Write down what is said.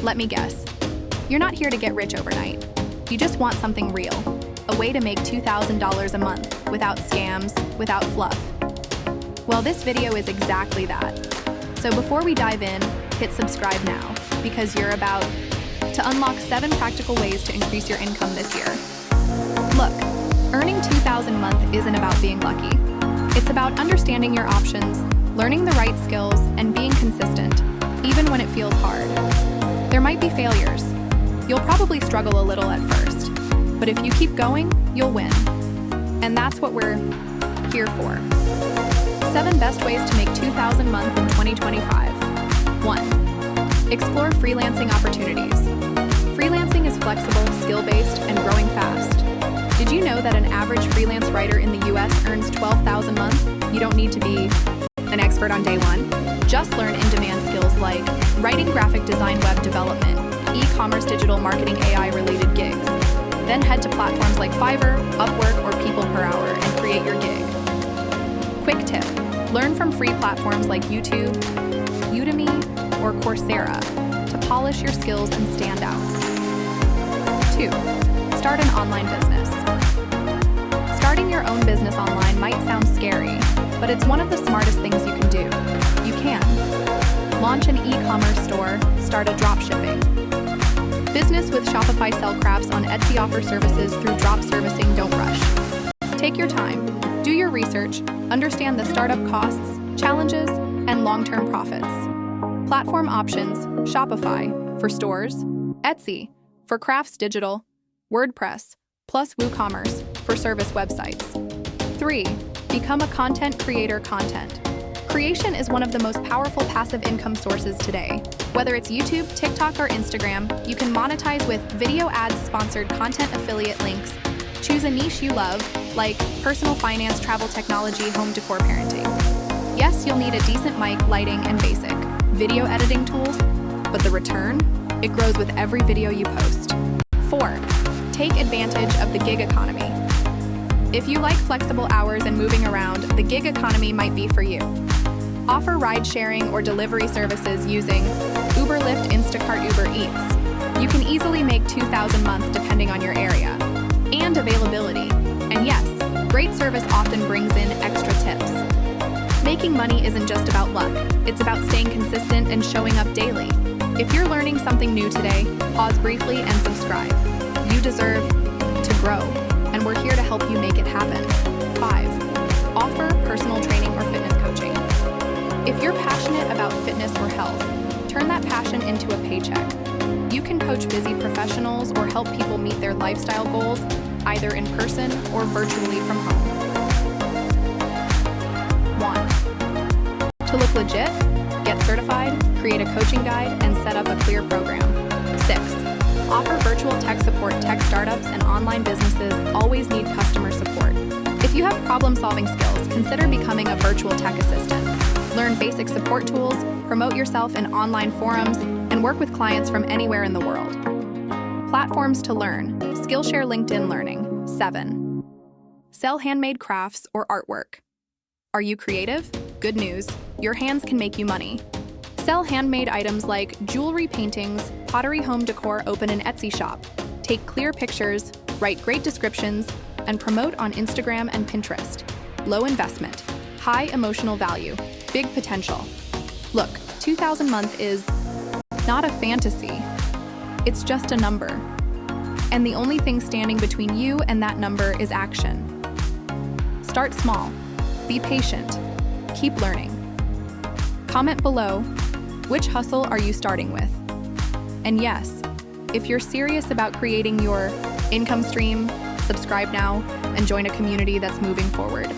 Let me guess. You're not here to get rich overnight. You just want something real, a way to make $2,000 a month without scams, without fluff. Well, this video is exactly that. So before we dive in, hit subscribe now, because you're about to unlock 7 practical ways to increase your income this year. Look, earning $2,000 a month isn't about being lucky. It's about understanding your options, learning the right skills, and being consistent, even when it feels hard. There might be failures. You'll probably struggle a little at first, but if you keep going, you'll win. And that's what we're here for. 7 best ways to make $2,000 a month in 2025. 1. Explore freelancing opportunities. Freelancing is flexible, skill-based, and growing fast. Did you know that an average freelance writer in the US earns $12,000 a month? You don't need to be an expert on day one. Just learn in-demand skills like writing, graphic design, web development, e-commerce, digital marketing, AI-related gigs. Then head to platforms like Fiverr, Upwork, or People Per Hour and create your gig. Quick tip: learn from free platforms like YouTube, Udemy, or Coursera to polish your skills and stand out. 2. Start an online business. Starting your own business online might sound scary, but it's one of the smartest things you can do. You can launch an e-commerce store, start a dropshipping business with Shopify, sell crafts on Etsy, offer services through drop servicing. Don't rush. Take your time, do your research, understand the startup costs, challenges, and long-term profits. Platform options: Shopify for stores, Etsy for crafts, digital, WordPress, plus WooCommerce for service websites. 3. Become a content creator. Content creation is one of the most powerful passive income sources today. Whether it's YouTube, TikTok, or Instagram, you can monetize with video ads, sponsored content, affiliate links. Choose a niche you love, like personal finance, travel, technology, home decor, parenting. Yes, you'll need a decent mic, lighting, and basic video editing tools, but the return? It grows with every video you post. 4. Take advantage of the gig economy. If you like flexible hours and moving around, the gig economy might be for you. Offer ride-sharing or delivery services using Uber, Lyft, Instacart, Uber Eats. You can easily make $2,000 a month depending on your area and availability. And yes, great service often brings in extra tips. Making money isn't just about luck. It's about staying consistent and showing up daily. If you're learning something new today, pause briefly and subscribe. You deserve to grow, and we're here to help you make it happen. 5. Offer personal training or fitness coaching. If you're passionate about fitness or health, turn that passion into a paycheck. You can coach busy professionals or help people meet their lifestyle goals, either in person or virtually from home. 1. To look legit, get certified, create a coaching guide, and set up a clear program. 6. Offer virtual tech support. Tech startups and online businesses always need customer support. If you have problem-solving skills, consider becoming a virtual tech assistant. Learn basic support tools, promote yourself in online forums, and work with clients from anywhere in the world. Platforms to learn. Skillshare, LinkedIn Learning. 7. Sell handmade crafts or artwork. Are you creative? Good news, your hands can make you money. Sell handmade items like jewelry, paintings, pottery, home decor. Open an Etsy shop. Take clear pictures, write great descriptions, and promote on Instagram and Pinterest. Low investment, high emotional value, big potential. Look, $2,000 a month is not a fantasy. It's just a number. And the only thing standing between you and that number is action. Start small. Be patient. Keep learning. Comment below, which hustle are you starting with? And yes, if you're serious about creating your income stream, subscribe now and join a community that's moving forward.